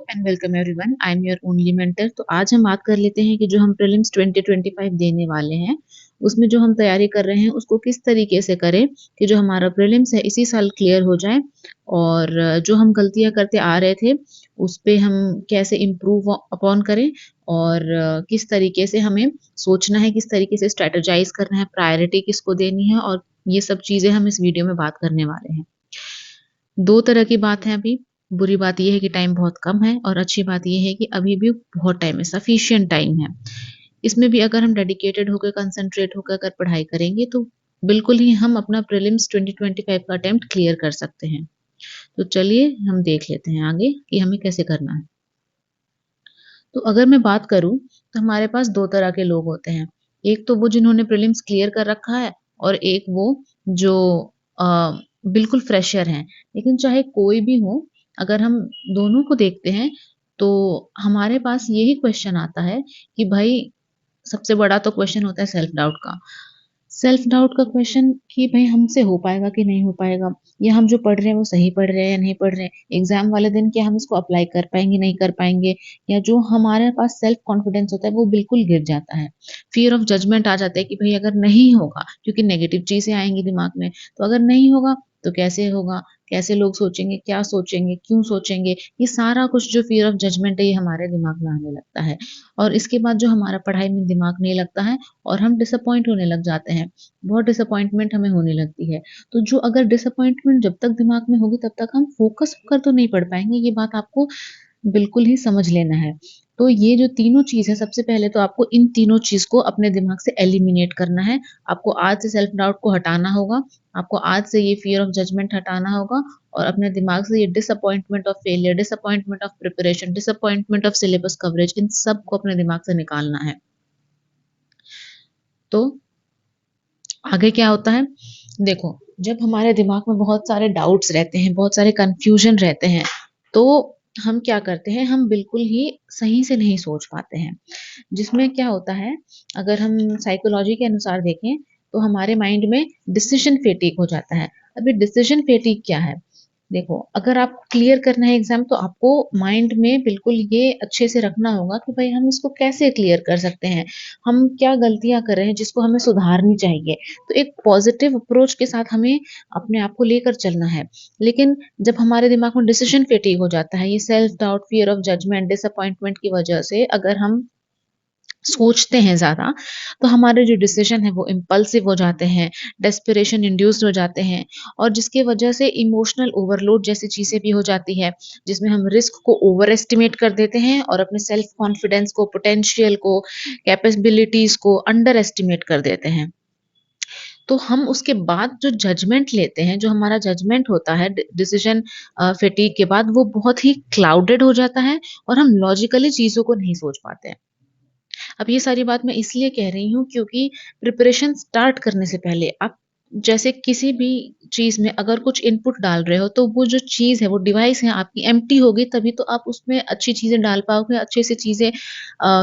And welcome everyone, I am your only mentor. तो आज हम बात कर लेते हैं कि जो हम प्रीलिम्स 2025 देने वाले हैं उसमें जो हम तैयारी कर रहे हैं उसको किस तरीके से करें कि जो हमारा प्रीलिम्स है इसी साल क्लियर हो जाए और जो हम गलतियां करते आ रहे थे उस पे हम कैसे इम्प्रूव अपॉन करें और किस तरीके से हमें सोचना है, किस तरीके से स्ट्रेटेजाइज करना है, प्रायोरिटी किसको देनी है, और ये सब चीजें हम इस वीडियो में बात करने वाले हैं। दो तरह की बात है अभी। बुरी बात ये है कि टाइम बहुत कम है और अच्छी बात ये है कि अभी भी बहुत टाइम है, सफिशिएंट टाइम है। इसमें भी अगर हम डेडिकेटेड होकर, कंसंट्रेट होकर अगर पढ़ाई करेंगे तो बिल्कुल ही हम अपना प्रीलिम्स 2025 का अटेम्प्ट क्लियर कर सकते हैं। तो चलिए हम देख लेते हैं आगे कि हमें कैसे करना है। तो अगर मैं बात करूं तो हमारे पास दो तरह के लोग होते हैं। एक तो वो जिन्होंने प्रीलिम्स क्लियर कर रखा है और एक वो जो बिल्कुल फ्रेशर हैं। लेकिन चाहे कोई भी हो, अगर हम दोनों को देखते हैं तो हमारे पास यही क्वेश्चन आता है कि भाई सबसे बड़ा तो क्वेश्चन होता है सेल्फ डाउट का। सेल्फ डाउट का क्वेश्चन कि भाई हमसे हो पाएगा कि नहीं हो पाएगा, या हम जो पढ़ रहे हैं वो सही पढ़ रहे हैं या नहीं पढ़ रहे हैं, एग्जाम वाले दिन क्या हम इसको अप्लाई कर पाएंगे नहीं कर पाएंगे, या जो हमारे पास सेल्फ कॉन्फिडेंस होता है वो बिल्कुल गिर जाता है। फियर ऑफ जजमेंट आ जाता है कि भाई अगर नहीं होगा, क्योंकि नेगेटिव चीजें आएंगी दिमाग में, तो अगर नहीं होगा तो कैसे होगा, कैसे लोग सोचेंगे, क्या सोचेंगे, क्यों सोचेंगे, ये सारा कुछ जो फियर ऑफ जजमेंट है ये हमारे दिमाग में आने लगता है। और इसके बाद जो हमारा पढ़ाई में दिमाग नहीं लगता है और हम डिसअपॉइंट होने लग जाते हैं, बहुत डिसअपॉइंटमेंट हमें होने लगती है। तो जो अगर डिसअपॉइंटमेंट जब तक दिमाग में होगी तब तक हम फोकस होकर तो नहीं पढ़ पाएंगे, ये बात आपको बिल्कुल ही समझ लेना है। तो ये जो तीनों चीज़ है, सबसे पहले तो आपको इन तीनों चीज़ को अपने दिमाग से एलिमिनेट करना है। आपको आज से सेल्फ डाउट को हटाना होगा, आपको आज से ये फ़ियर ऑफ जजमेंट हटाना होगा और अपने दिमाग से ये disappointment of failure, disappointment of preparation, disappointment of syllabus coverage, इन सब को अपने दिमाग से निकालना है। तो आगे क्या होता है? देखो, जब हमारे दिमाग में बहुत सारे डाउट्स रहते हैं, बहुत सारे कन्फ्यूजन रहते हैं, तो हम क्या करते हैं, हम बिल्कुल ही सही से नहीं सोच पाते हैं। जिसमें क्या होता है, अगर हम साइकोलॉजी के अनुसार देखें तो हमारे माइंड में डिसीजन फेटीक हो जाता है। अभी डिसीजन फेटीक क्या है? देखो, अगर आप क्लियर करना है एग्जाम तो आपको माइंड में बिल्कुल ये अच्छे से रखना होगा कि भाई हम इसको कैसे क्लियर कर सकते हैं, हम क्या गलतियां कर रहे हैं जिसको हमें सुधारनी चाहिए। तो एक पॉजिटिव अप्रोच के साथ हमें अपने आप को लेकर चलना है। लेकिन जब हमारे दिमाग में डिसीजन फेटीक हो जाता है, ये self doubt, fear of judgement, disappointment की वजह से अगर हम सोचते हैं ज़्यादा, तो हमारे जो डिसीज़न है वो इम्पल्सिव हो जाते हैं, डेस्परेशन इंड्यूस्ड हो जाते हैं और जिसकी वजह से इमोशनल ओवरलोड जैसी चीज़ें भी हो जाती है, जिसमें हम रिस्क को ओवर एस्टिमेट कर देते हैं और अपने सेल्फ कॉन्फिडेंस को, पोटेंशियल को, कैपेबिलिटीज़ को अंडर एस्टिमेट कर देते हैं। तो हम उसके बाद जो जजमेंट लेते हैं, जो हमारा जजमेंट होता है डिसीज़न फटीग के बाद, वो बहुत ही क्लाउडेड हो जाता है और हम लॉजिकली चीज़ों को नहीं सोच पाते हैं। अब ये सारी बात मैं इसलिए कह रही हूँ क्योंकि प्रिपरेशन स्टार्ट करने से पहले आप जैसे किसी भी चीज़ में अगर कुछ इनपुट डाल रहे हो तो वो जो चीज़ है, वो डिवाइस है आपकी एम्प्टी होगी, तभी तो आप उसमें अच्छी चीज़ें डाल पाओगे, अच्छे से चीज़ें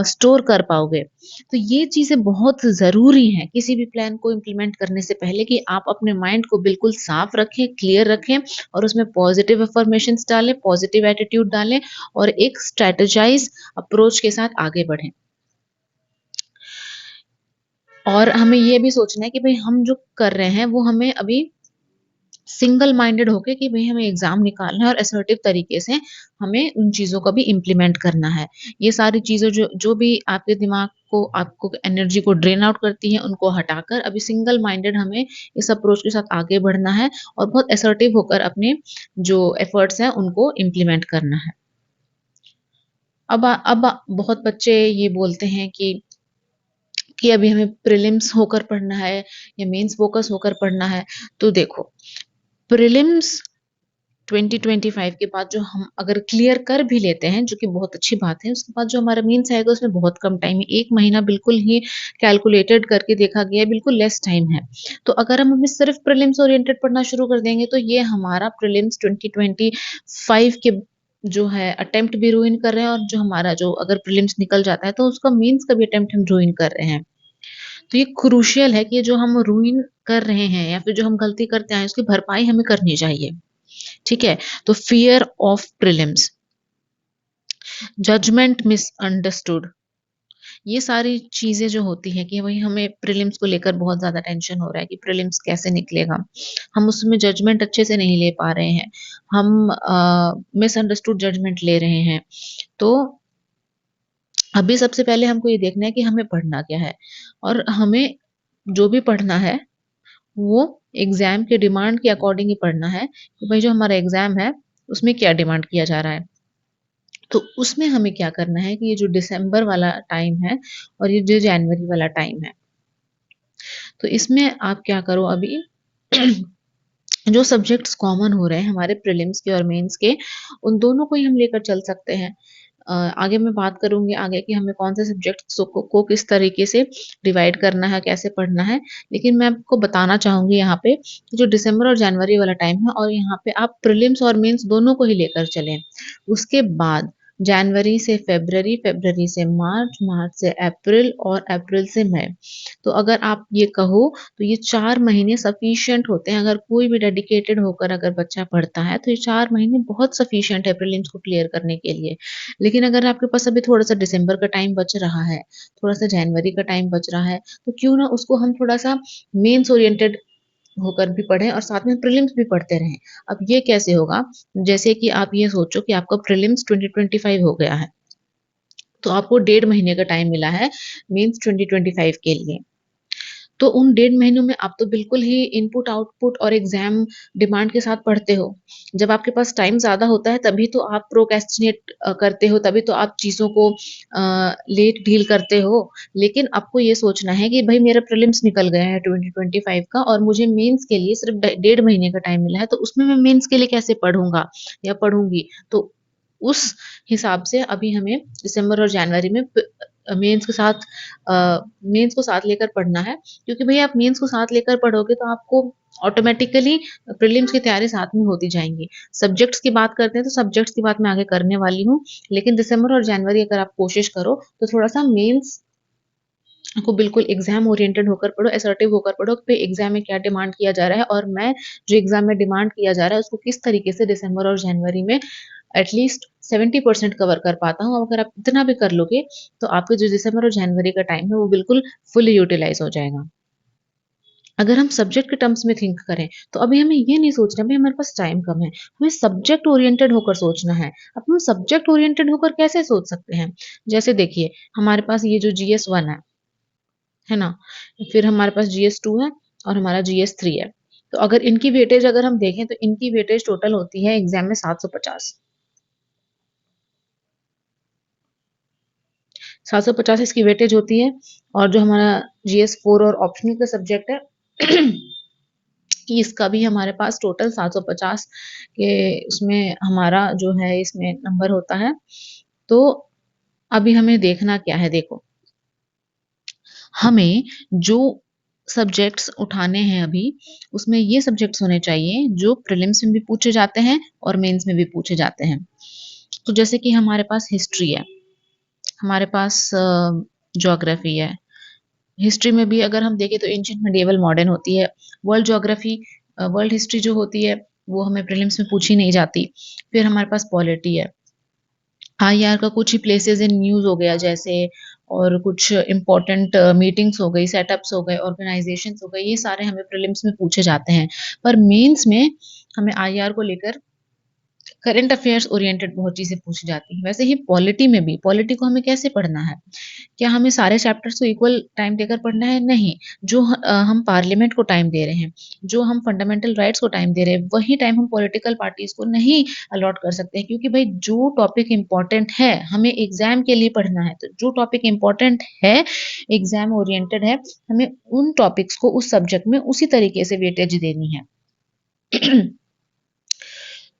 स्टोर कर पाओगे। तो ये चीज़ें बहुत ज़रूरी हैं किसी भी प्लान को इम्प्लीमेंट करने से पहले कि आप अपने माइंड को बिल्कुल साफ रखें, क्लियर रखें और उसमें पॉजिटिव अफ़र्मेशंस डालें, पॉजिटिव एटीट्यूड डालें और एक स्ट्रैटेजाइज़ अप्रोच के साथ आगे बढ़ें। और हमें ये भी सोचना है कि भई हम जो कर रहे हैं वो हमें अभी सिंगल माइंडेड होके कि भई हमें एग्ज़ाम निकालना है और असर्टिव तरीके से हमें उन चीज़ों को भी इम्प्लीमेंट करना है। ये सारी चीज़ें जो जो भी आपके दिमाग को, आपको एनर्जी को ड्रेन आउट करती हैं, उनको हटाकर अभी सिंगल माइंडेड हमें इस अप्रोच के साथ आगे बढ़ना है और बहुत असर्टिव होकर अपने जो एफर्ट्स हैं उनको इम्प्लीमेंट करना है। बहुत बच्चे ये बोलते हैं कि अभी हमें प्रीलिम्स होकर पढ़ना है या मेंस फोकस होकर पढ़ना है। तो देखो, प्रीलिम्स 2025 के बाद जो हम अगर क्लियर कर भी लेते हैं, जो कि बहुत अच्छी बात है, उसके बाद जो हमारा मेंस आएगा उसमें बहुत कम टाइम है। 1 महीना बिल्कुल ही कैलकुलेटेड करके देखा गया है, बिल्कुल लेस टाइम है। तो अगर हम अभी सिर्फ प्रीलिम्स ओरिएंटेड पढ़ना शुरू कर देंगे तो ये हमारा प्रीलिम्स 2025 के जो है अटेम्प्ट भी रुइन कर रहे हैं, और जो हमारा जो अगर प्रीलिम्स निकल जाता है तो उसका मेंस का भी अटेम्प्ट हम रुइन कर रहे हैं। तो ये क्रूशियल है कि जो हम रूइन कर रहे हैं या फिर जो हम गलती करते आए हैं उसकी भरपाई हमें करनी चाहिए। ठीक है? तो fear of prelims, judgement misunderstood, ये सारी चीज़ें जो होती हैं कि वही हमें प्रीलिम्स को लेकर बहुत ज़्यादा टेंशन हो रहा है कि प्रीलिम्स कैसे निकलेगा। हम उसमें जजमेंट अच्छे से नहीं ले पा रहे हैं। हम मिसअंडरस्टूड जजमेंट ले रहे हैं। तो अभी सबसे पहले हमको ये देखना है कि हमें पढ़ना क्या है और हमें जो भी पढ़ना है, वो एग्ज़ाम के डिमांड के अकॉर्डिंग ही पढ़ना है कि भई जो हमारा एग्ज़ाम है, उसमें क्या डिमांड किया जा रहा है। तो उसमें हमें क्या करना है कि ये जो दिसंबर वाला टाइम है और ये जो जनवरी वाला टाइम है, तो इसमें आप क्या करो अभी जो सब्जेक्ट्स कॉमन हो रहे हैं हमारे प्रीलिम्स के और मेंस के, उन दोनों को ही हम लेकर चल सकते हैं। आगे मैं बात करूँगी आगे कि हमें कौन-से सब्जेक्ट्स को किस तरीके से डिवाइड करना है, कैसे पढ़ना है। लेकिन मैं आपको बताना चाहूँगी यहाँ पे कि जो दिसंबर और जनवरी वाला टाइम है और यहाँ पे आप प्रीलिम्स और मेंस दोनों को ही लेकर चलें। उसके बाद जनवरी से फ़रवरी, फ़रवरी से मार्च, मार्च से अप्रैल और अप्रैल से मई। तो अगर आप ये कहो तो ये 4 महीने सफिशिएंट होते हैं। अगर कोई भी डेडिकेटेड होकर अगर बच्चा पढ़ता है, तो ये 4 महीने बहुत सफिशिएंट है प्रीलिम्स को क्लियर करने के लिए। लेकिन अगर आपके पास अभी थोड़ा-सा दिसंबर का टाइम बच रहा है, थोड़ा-सा जनवरी का टाइम बच रहा है, तो क्यों ना उसको हम थोड़ा-सा मेंस ओरिएंटेड होकर भी पढ़ें और साथ में प्रीलिम्स भी पढ़ते रहें। अब ये कैसे होगा? जैसे कि आप ये सोचो कि आपका प्रीलिम्स 2025 हो गया है, तो आपको डेढ़ महीने का टाइम मिला है मेंस 2025 के लिए। तो उन डेढ़ महीनों में आप तो बिल्कुल ही इनपुट, आउटपुट और एग्ज़ाम डिमांड के साथ पढ़ते हो। जब आपके पास टाइम ज़्यादा होता है तभी तो आप प्रोक्रेस्टिनेट करते हो, तभी तो आप चीज़ों को लेट डील करते हो। लेकिन आपको ये सोचना है कि भई मेरा प्रीलिम्स निकल गया है 2025 का और मुझे मेंस के लिए सिर्फ़ डेढ़ महीने का टाइम मिला है, तो उसमें मैं मेंस के लिए कैसे पढ़ूँगा या पढ़ूँगी? तो उस हिसाब से अभी हमें दिसंबर और जनवरी में मेंस के साथ मेंस को साथ लेकर पढ़ना है क्योंकि भई आप मेंस को साथ लेकर पढ़ोगे तो आपको ऑटोमैटिकली प्रीलिम्स की तैयारी साथ में होती जाएँगी। सब्जेक्ट्स की बात करते हैं तो सब्जेक्ट्स की बात मैं आगे करने वाली हूँ, लेकिन दिसंबर और जनवरी अगर आप कोशिश करो तो थोड़ा-सा मेंस को बिल्कुल एग्ज़ाम ओरिएंटेड होकर पढ़ो, असर्टिव होकर पढ़ो कि एग्ज़ाम में क्या डिमांड किया जा रहा है और मैं जो एग्ज़ाम में डिमांड किया जा रहा है उसको किस तरीके से दिसंबर और जनवरी में एटलीस्ट 70% कवर कर पाता हूँ। अगर आप इतना भी कर लोगे, तो आपके जो दिसंबर और जनवरी का टाइम है वो बिल्कुल फुली यूटिलाइज़ हो जाएगा। अगर हम सब्जेक्ट के टर्म्स में थिंक करें, तो अभी हमें ये नहीं सोचना भई हमारे पास टाइम कम है, हमें सब्जेक्ट ओरिएंटेड होकर सोचना है। अब हम सब्जेक्ट ओरिएंटेड होकर कैसे सोच सकते हैं? जैसे देखिए, हमारे पास ये जो जीएस 1 है ना? फिर हमारे पास जीएस 2 है और हमारा जीएस 3 है। तो अगर इनकी वेटेज अगर हम देखें तो इनकी वेटेज टोटल होती है एग्ज़ाम में 750। 750 इसकी वेटेज होती है और जो हमारा जीएस 4 और ऑप्शनल का सब्जेक्ट है कि इसका भी हमारे पास टोटल 750 के उसमें हमारा जो है इसमें नंबर होता है। तो अभी हमें देखना क्या है देखो, हमें जो सब्जेक्ट्स उठाने हैं अभी, उसमें ये सब्जेक्ट्स होने चाहिए जो प्रीलिम्स में भी पूछे जाते हैं और मेंस में भी पूछे जाते हैं। तो जैसे कि हमारे पास हिस्ट्री है, हमारे पास ज्योग्राफी है। हिस्ट्री में भी अगर हम देखें तो एंशिएंट, मिडिएवल, मॉडर्न होती है। वर्ल्ड ज्योग्राफी वर्ल्ड हिस्ट्री जो होती है, वो हमें प्रीलिम्स में पूछी नहीं जाती। फिर हमारे पास पॉलिटी है। आईआर का कुछ ही प्लेसेस इन न्यूज़ हो गया जैसे और कुछ इम्पोर्टेंट मीटिंग्स हो गई, सेटअप्स हो गए, ऑर्गनाइज़ेशंस हो गए, ये सारे हमें प्रीलिम्स में पूछे जाते हैं। पर मेंस में हमें आईआर को लेकर करंट अफेयर्स ओरिएंटेड बहुत चीज़ें पूछी जाती हैं। वैसे ही पॉलिटी में भी, पॉलिटी को हमें कैसे पढ़ना है? क्या हमें सारे चैप्टर्स को इक्वल टाइम देकर पढ़ना है? नहीं। जो हम पार्लियामेंट को टाइम दे रहे हैं, जो हम फंडामेंटल राइट्स को टाइम दे रहे हैं, वही टाइम हम पॉलिटिकल पार्टीज़ को नहीं अलॉट कर सकते हैं क्योंकि भई जो टॉपिक इम्पोर्टेंट है, हमें एग्ज़ाम के लिए पढ़ना है, तो जो टॉपिक इम्पोर्टेंट है, एग्ज़ाम ओरिएंटेड है, हमें उन टॉपिक्स को उस सब्जेक्ट में उसी तरीके से वेटेज देनी है।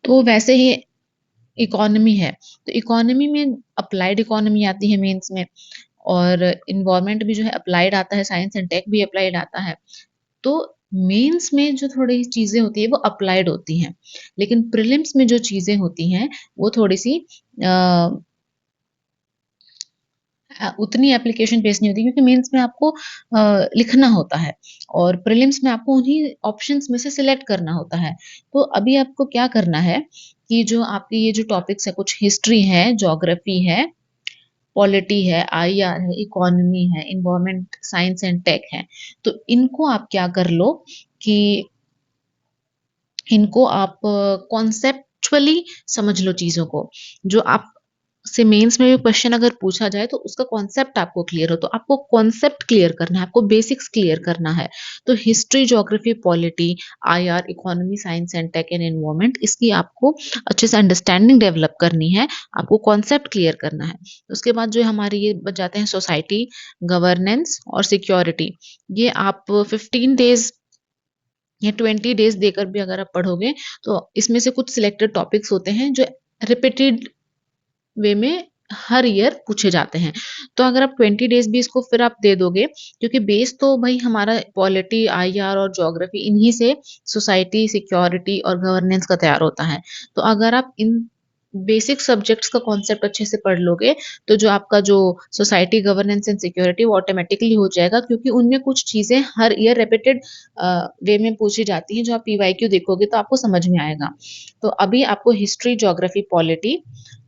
तो वैसे ही इकोनॉमी है, तो इकोनॉमी में अप्लाइड इकोनॉमी आती है मेंस में और एनवायरनमेंट भी जो है अप्लाइड आता है, साइंस एंड टेक भी अप्लाइड आता है। तो मेंस में जो थोड़ी चीज़ें होती हैं वो अप्लाइड होती हैं, लेकिन प्रीलिम्स में जो चीज़ें होती हैं वो थोड़ी-सी अ, उतनी एप्लीकेशन बेस नहीं होती, क्योंकि मेंस में आपको लिखना होता है और प्रीलिम्स में आपको उन्हीं ऑप्शंस में से सिलेक्ट करना होता है। तो अभी आपको क्या करना है कि जो आपके ये जो टॉपिक्स है, कुछ हिस्ट्री है, ज्योग्राफी है, पॉलिटी है, आईआर है, इकोनॉमी है, एनवायरनमेंट साइंस एंड टेक है। तो इनको आप क्या कर लो कि इनको आप कॉन्सेप्चुअली समझ लो चीज़ों को। जो आप से मेंस में भी क्वेश्चन अगर पूछा जाए तो उसका कॉन्सेप्ट आपको क्लियर हो, तो आपको कॉन्सेप्ट क्लियर करना है, आपको बेसिक्स क्लियर करना है। तो history, geography, polity, IR, economy, science and tech and environment, इसकी आपको अच्छे से अंडरस्टैंडिंग डेवलप करनी है, आपको कॉन्सेप्ट क्लियर करना है। उसके बाद जो हमारे ये बच जाते हैं सोसाइटी, गवर्नेंस और सिक्योरिटी। ये आप 15 डेज़ या 20 डेज़ देकर भी अगर आप पढ़ोगे, तो इसमें से कुछ सिलेक्टेड टॉपिक्स होते हैं जो रिपीटेड वे में हर ईयर पूछे जाते हैं। तो अगर आप 20 डेज़ भी इसको फिर आप दे दोगे, क्योंकि बेस तो भई हमारा पॉलिटी, आईआर और ज्योग्राफी इन्हीं से सोसाइटी, सिक्योरिटी और गवर्नेंस का तैयार होता है। तो अगर आप इन बेसिक सब्जेक्ट्स का कॉन्सेप्ट अच्छे से पढ़ लोगे, तो जो आपका जो सोसाइटी, गवर्नेंस एंड सिक्योरिटी वो ऑटोमैटिकली हो जाएगा, क्योंकि उनमें कुछ चीज़ें हर ईयर रिपीटेड वे में पूछी जाती हैं, जो आप पीवाईक्यू देखोगे तो आपको समझ में आएगा। तो अभी आपको history, geography, polity,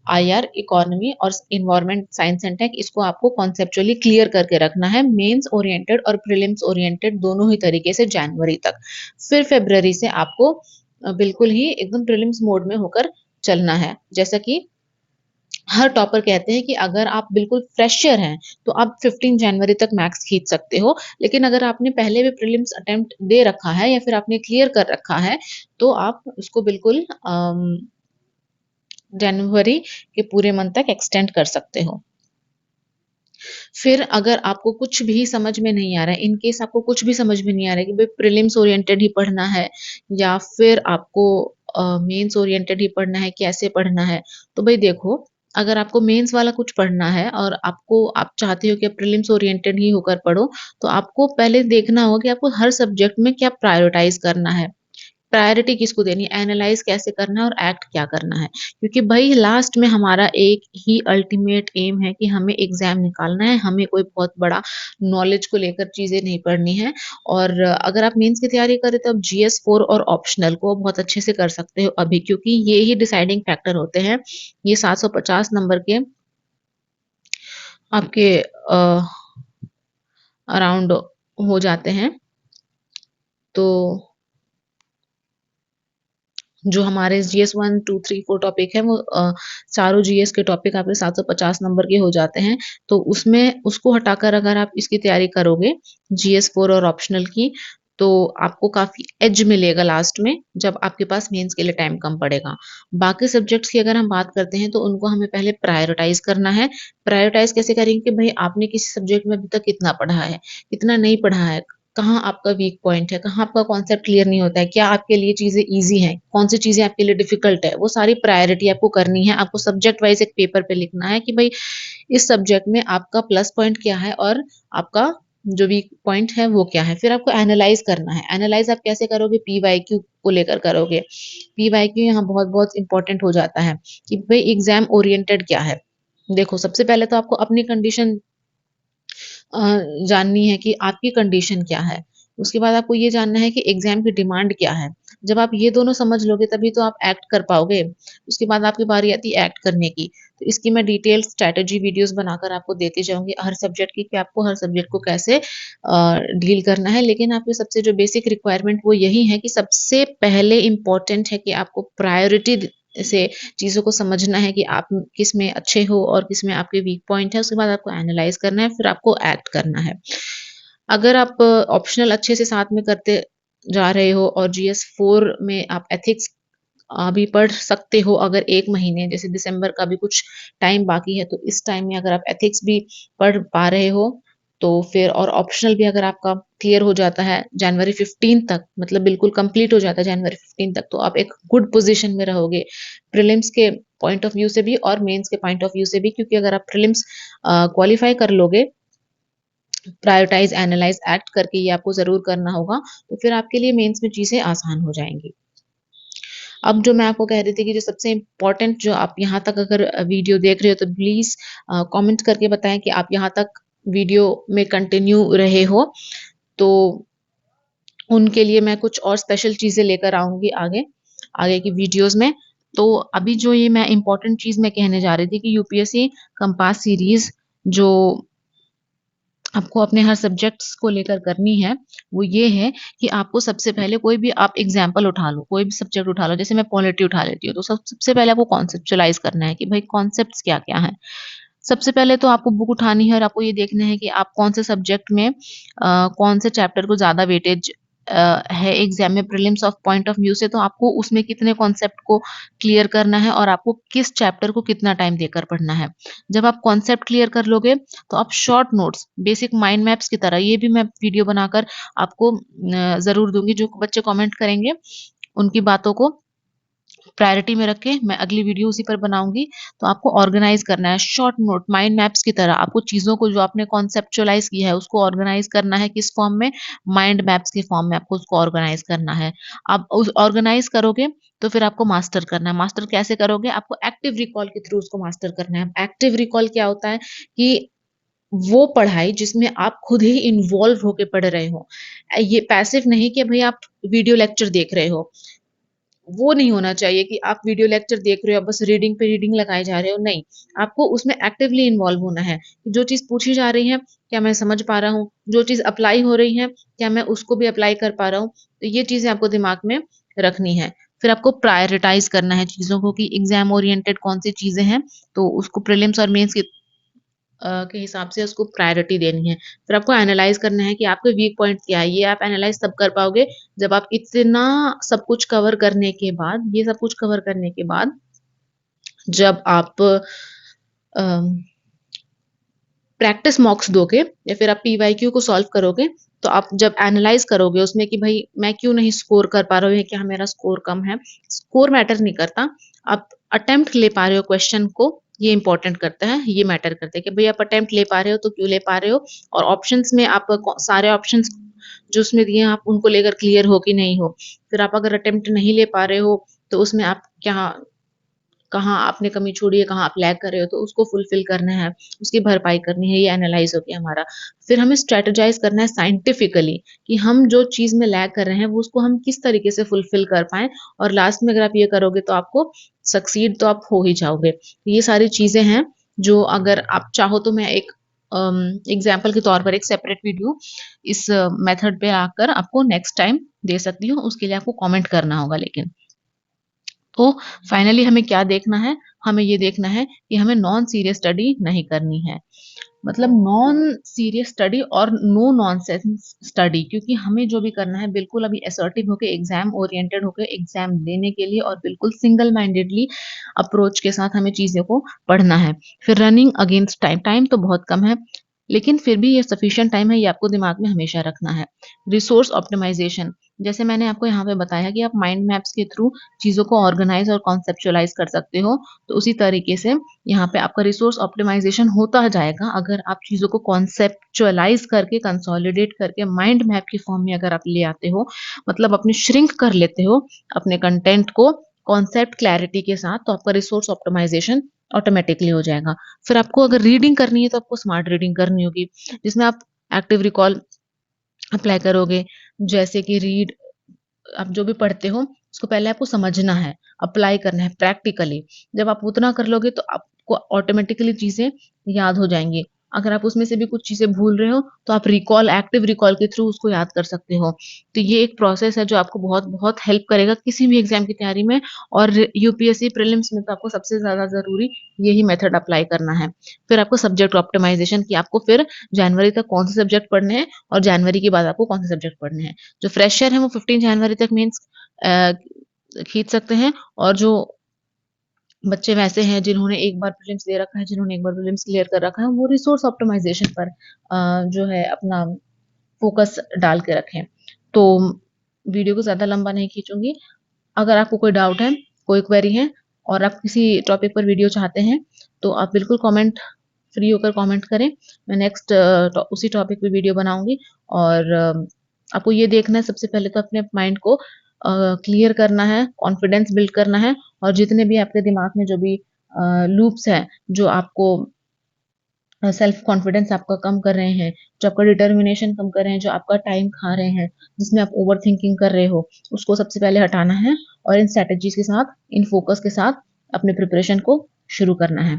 IR, economy और एनवायरनमेंट साइंस एंड टेक, इसको आपको कॉन्सेप्चुअली क्लियर करके रखना है, मेंस ओरिएंटेड और प्रीलिम्स ओरिएंटेड दोनों ही तरीके से जनवरी तक। फिर फरवरी से आपको बिल्कुल ही एकदम प्रीलिम्स मोड में होकर चलना है। जैसा कि हर टॉपर कहते हैं कि अगर आप बिल्कुल फ्रेशर हैं, तो आप 15 जनवरी तक मैक्स खींच सकते हो। लेकिन अगर आपने पहले भी प्रीलिम्स अटेम्प्ट दे रखा है या फिर आपने क्लियर कर रखा है, तो आप उसको बिल्कुल जनवरी के पूरे मंथ तक एक्सटेंड कर सकते हो। फिर अगर आपको कुछ भी समझ में नहीं आ रहा है, इन केस आपको कुछ भी समझ में नहीं आ रहा है कि भाई प्रीलिम्स ओरिएंटेड ही पढ़ना है या फिर आपको मेंस ओरिएंटेड ही पढ़ना है, कैसे पढ़ना है? तो भई देखो, अगर आपको मेंस वाला कुछ पढ़ना है और आप चाहते हो कि प्रीलिम्स ओरिएंटेड ही होकर पढ़ो, तो आपको पहले देखना होगा कि आपको हर सब्जेक्ट में क्या प्रायोरिटाइज़ करना है। प्रायोरिटी किसको देनी है, एनालाइज़ कैसे करना है और एक्ट क्या करना है। क्योंकि भई लास्ट में हमारा एक ही अल्टीमेट एम है कि हमें एग्ज़ाम निकालना है, हमें कोई बहुत बड़ा नॉलेज को लेकर चीज़ें नहीं पढ़नी है। और अगर आप मेंस की तैयारी कर रहे हो तो आप जीएस 4 और ऑप्शनल को बहुत अच्छे से कर सकते हो अभी, क्योंकि ये ही डिसाइडिंग फैक्टर होते हैं। ये 750 नंबर के आपके अराउंड हो जाते हैं। तो जो हमारे जीएस 1, 2, 3, 4 टॉपिक है वो चारों जीएस के टॉपिक आपके 750 नंबर के हो जाते हैं। तो उसमें उसको हटाकर अगर आप इसकी तैयारी करोगे जीएस 4 और ऑप्शनल की, तो आपको काफ़ी एज मिलेगा लास्ट में, जब आपके पास मेंस के लिए टाइम कम पड़ेगा। बाकी सब्जेक्ट्स की अगर हम बात करते हैं तो उनको हमें पहले प्रायोरिटाइज़ करना है। प्रायोरिटाइज़ कैसे करेंगे कि भई आपने किसी सब्जेक्ट में अभी तक कितना पढ़ा है, कितना नहीं पढ़ा है, कहाँ आपका वीक पॉइंट है, कहाँ आपका कॉन्सेप्ट क्लियर नहीं होता है, क्या आपके लिए चीज़ें ईज़ी हैं, कौन-सी चीज़ें आपके लिए डिफ़िकल्ट है, वो सारी प्रायोरिटी आपको करनी है। आपको सब्जेक्ट वाइज़ एक पेपर पे लिखना है कि भई इस सब्जेक्ट में आपका प्लस पॉइंट क्या है और आपका जो वीक पॉइंट है वो क्या है। फिर आपको एनालाइज़ करना है। एनालाइज़ आप कैसे करोगे? पीवाईक्यू को लेकर करोगे। पीवाईक्यू यहाँ बहुत-बहुत इम्पोर्टेंट हो जाता है कि भई एग्ज़ाम ओरिएंटेड क्या है। देखो, सबसे पहले तो आपको अपनी कंडीशन जाननी है कि आपकी कंडीशन क्या है। उसके बाद आपको ये जानना है कि एग्ज़ाम की डिमांड क्या है। जब आप ये दोनों समझ लोगे तभी तो आप एक्ट कर पाओगे। उसके बाद आपकी बारी आती है एक्ट करने की। तो इसकी मैं डिटेल स्ट्रैटेजी वीडियोज़ बनाकर आपको देती जाऊँगी हर सब्जेक्ट की, कि आपको हर सब्जेक्ट को कैसे डील करना है। लेकिन आपकी सबसे जो बेसिक रिक्वायरमेंट वो यही है कि सबसे पहले इम्पोर्टेंट है कि आपको प्रायोरिटी से चीज़ों को समझना है कि आप किस में अच्छे हो और किस में आपके वीक पॉइंट है। उसके बाद आपको एनालाइज़ करना है, फिर आपको एक्ट करना है। अगर आप ऑप्शनल अच्छे से साथ में करते जा रहे हो और जीएस 4 में आप एथिक्स अभी पढ़ सकते हो, अगर 1 महीने जैसे दिसंबर का भी कुछ टाइम बाकी है, तो इस टाइम में अगर आप एथिक्स भी पढ़ पा रहे हो, तो फिर और ऑप्शनल भी अगर आपका क्लियर हो जाता है जनवरी 15 तक, मतलब बिल्कुल कंप्लीट हो जाता है जनवरी 15 तक, तो आप एक गुड पोज़ीशन में रहोगे। प्रीलिम्स के पॉइंट ऑफ व्यू से भी और मेंस के पॉइंट ऑफ व्यू से भी, क्योंकि अगर आप प्रीलिम्स क्वालीफाई कर लोगे, प्रायोरिटाइज़, एनालाइज़, एक्ट करके ये आपको ज़रूर करना होगा, तो फिर आपके लिए मेंस में चीज़ें आसान हो जाएँगी। अब जो मैं आपको कह रही थी कि जो सबसे इम्पोर्टेंट, जो आप यहाँ तक अगर वीडियो देख रहे हो तो प्लीज़ कमेंट करके बताएँ कि आप यहाँ तक वीडियो में कंटिन्यू रहे हो। तो उनके लिए मैं कुछ और स्पेशल चीज़ें लेकर आऊँगी आगे, आगे की वीडियोज़ में। तो अभी जो ये मैं इम्पोर्टेंट चीज़ मैं कहने जा रही थी कि यूपीएससी कंपास सीरीज़ जो आपको अपने हर सब्जेक्ट्स को लेकर करनी है, वो ये है कि आपको सबसे पहले कोई भी आप एग्ज़ाम्पल उठा लो, कोई भी सब्जेक्ट उठा लो, जैसे मैं पॉलिटी उठा लेती हूँ, तो सबसे पहले आपको कॉन्सेप्चुअलाइज़ करना है कि भई कॉन्सेप्ट्स क्या-क्या हैं। सबसे पहले तो आपको बुक उठानी है और आपको ये देखना है कि आप कौन से सब्जेक्ट में कौन से चैप्टर को ज़्यादा वेटेज है एग्ज़ाम में prelims of point of view से, तो आपको उसमें कितने कॉन्सेप्ट को क्लियर करना है और आपको किस चैप्टर को कितना टाइम देकर पढ़ना है। जब आप कॉन्सेप्ट क्लियर कर लोगे, तो आप short notes, basic mind maps की तरह, ये भी मैं वीडियो बनाकर आपको ज़रूर दूँगी, जो बच्चे कमेंट करेंगे, उनकी बातों को प्रायोरिटी में रख के मैं अगली वीडियो उसी पर बनाऊँगी। तो आपको ऑर्गेनाइज़ करना है शॉर्ट नोट माइंड मैप्स की तरह। आपको चीज़ों को जो आपने कॉन्सेप्चुअलाइज़ किया है उसको ऑर्गेनाइज़ करना है किस फॉर्म में? माइंड मैप्स के फॉर्म में आपको उसको ऑर्गेनाइज़ करना है। आप उस ऑर्गेनाइज़ करोगे तो फिर आपको मास्टर करना है। मास्टर कैसे करोगे? आपको एक्टिव रिकॉल के थ्रू उसको मास्टर करना है। एक्टिव रिकॉल क्या होता है कि वो पढ़ाई जिसमें आप खुद ही इन्वॉल्व होके पढ़ रहे हो। ये पैसिव नहीं कि भई आप वीडियो लेक्चर देख रहे हो। वो नहीं होना चाहिए कि आप वीडियो लेक्चर देख रहे हो, बस रीडिंग पे रीडिंग लगाए जा रहे हो, नहीं। आपको उसमें एक्टिवली इन्वॉल्व होना है। जो चीज़ पूछी जा रही है, क्या मैं समझ पा रहा हूँ? जो चीज़ अप्लाई हो रही है, क्या मैं उसको भी अप्लाई कर पा रहा हूँ? तो ये चीज़ें आपको दिमाग में रखनी है। फिर आपको प्रायोरिटाइज़ करना है चीज़ों को कि एग्ज़ाम ओरिएंटेड कौन-सी चीज़ें हैं, तो उसको प्रीलिम्स और मेंस की के हिसाब से उसको प्रायोरिटी देनी है। फिर आपको एनालाइज़ करना है कि आपके वीक पॉइंट क्या है। ये आप एनालाइज़ तब कर पाओगे जब आप इतना सब कुछ कवर करने के बाद, ये सब कुछ कवर करने के बाद, जब आप अम प्रैक्टिस मॉक्स दोगे या फिर आप पीवाईक्यू को सॉल्व करोगे, तो आप जब एनालाइज़ करोगे उसमें कि भई मैं क्यों नहीं स्कोर कर पा रहा हूँ या क्या मेरा स्कोर कम है, स्कोर मैटर नहीं करता। आप अटेम्प्ट ले पा रहे हो क्वेश्चन को, ये इम्पोर्टेंट करता है, ये मैटर करता है कि भई आप अटेम्प्ट ले पा रहे हो तो क्यों ले पा रहे हो, और ऑप्शंस में आप सारे ऑप्शंस जो उसमें दिए हैं आप उनको लेकर क्लियर हो कि नहीं हो। फिर आप अगर अटेम्प्ट नहीं ले पा रहे हो, तो उसमें आप क्या कहाँ आपने कमी छोड़ी है, कहाँ आप लैग कर रहे हो, तो उसको फुलफ़िल करना है, उसकी भरपाई करनी है, ये एनालाइज़ हो गया हमारा। फिर हमें स्ट्रैटेजाइज़ करना है साइंटिफिकली कि हम जो चीज़ में लैग कर रहे हैं, वो उसको हम किस तरीके से फुलफ़िल कर पाएँ, और लास्ट में अगर आप ये करोगे तो आपको सक्सीड तो आप हो ही जाओगे। तो ये सारी चीज़ें हैं, जो अगर आप चाहो तो मैं एक एग्ज़ाम्पल के तौर पर एक सेपरेट वीडियो इस मेथड पे आकर आपको नेक्स्ट टाइम दे सकती हूँ, उसके लिए आपको कमेंट करना होगा लेकिन। तो फाइनली हमें क्या देखना है? हमें ये देखना है कि हमें नॉन सीरियस स्टडी नहीं करनी है। मतलब नॉन सीरियस स्टडी और नो नॉनसेंस स्टडी, क्योंकि हमें जो भी करना है बिल्कुल अभी असर्टिव होके एग्ज़ाम ओरिएंटेड होके एग्ज़ाम देने के लिए और बिल्कुल सिंगल माइंडेडली अप्रोच के साथ हमें चीज़ों को पढ़ना है। फिर रनिंग अगेंस्ट टाइम, टाइम तो बहुत कम है, लेकिन फिर भी ये सफिशिएंट टाइम है, ये आपको दिमाग में हमेशा रखना है। रिसोर्स ऑप्टिमाइज़ेशन, जैसे मैंने आपको यहाँ पे बताया कि आप माइंड मैप्स के थ्रू चीज़ों को ऑर्गेनाइज़ और कॉन्सेप्चुअलाइज़ कर सकते हो, तो उसी तरीके से यहाँ पे आपका रिसोर्स ऑप्टिमाइज़ेशन होता जाएगा अगर आप चीज़ों को कॉन्सेप्चुअलाइज़ करके, कंसोलिडेट करके माइंड मैप की फॉर्म में अगर आप ले आते हो, मतलब अपने श्रिंक कर लेते हो अपने कंटेंट को कॉन्सेप्ट क्लैरिटी के साथ, तो आपका रिसोर्स ऑप्टिमाइज़ेशन ऑटोमैटिकली हो जाएगा। फिर आपको अगर रीडिंग करनी है तो आपको स्मार्ट रीडिंग करनी होगी, जिसमें आप एक्टिव रिकॉल अप्लाई करोगे। जैसे कि रीड, आप जो भी पढ़ते हो, उसको पहले आपको समझना है, अप्लाई करना है प्रैक्टिकली। जब आप उतना कर लोगे तो आपको ऑटोमैटिकली चीज़ें याद हो जाएँगी। अगर आप उसमें से भी कुछ चीज़ें भूल रहे हो, तो आप रिकॉल एक्टिव रिकॉल के थ्रू उसको याद कर सकते हो। तो ये एक प्रोसेस है जो आपको बहुत-बहुत हेल्प करेगा किसी भी एग्ज़ाम की तैयारी में, और यूपीएससी प्रीलिम्स में तो आपको सबसे ज़्यादा ज़रूरी यही मेथड अप्लाई करना है। फिर आपको सब्जेक्ट ऑप्टिमाइज़ेशन कि आपको फिर जनवरी तक कौन से सब्जेक्ट पढ़ने हैं और जनवरी के बाद आपको कौन से सब्जेक्ट पढ़ने हैं। जो फ्रेशर हैं वो 15 जनवरी तक मेंस अ, खींच सकते हैं, और जो बच्चे वैसे हैं जिन्होंने एक बार प्रीलिम्स दे रखा है, जिन्होंने एक बार प्रीलिम्स क्लियर कर रखा है, वो रिसोर्स ऑप्टिमाइज़ेशन पर जो है अपना फ़ोकस डाल के रखें। तो वीडियो को ज़्यादा लंबा नहीं खींचूँगी। अगर आपको कोई डाउट है, कोई क्वेरी है और आप किसी टॉपिक पर वीडियो चाहते हैं, तो आप बिल्कुल कमेंट फ्री होकर कमेंट करें। मैं नेक्स्ट उसी टॉपिक पे वीडियो बनाऊँगी, और आपको ये देखना है सबसे पहले तो अपने माइंड को क्लियर करना है, कॉन्फिडेंस बिल्ड करना है और जितने भी आपके दिमाग में जो भी लूप्स हैं, जो आपको सेल्फ कॉन्फिडेंस आपका कम कर रहे हैं, जो आपका डिटर्मिनेशन कम कर रहे हैं, जो आपका टाइम खा रहे हैं, जिसमें आप ओवर थिंकिंग कर रहे हो, उसको सबसे पहले हटाना है और इन स्ट्रैटेजीज के साथ, इन फोकस के साथ अपने प्रिपरेशन को शुरू करना है।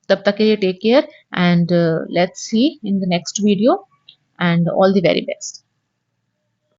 तब तक के लिए take care and let's see in the next video and all the very best.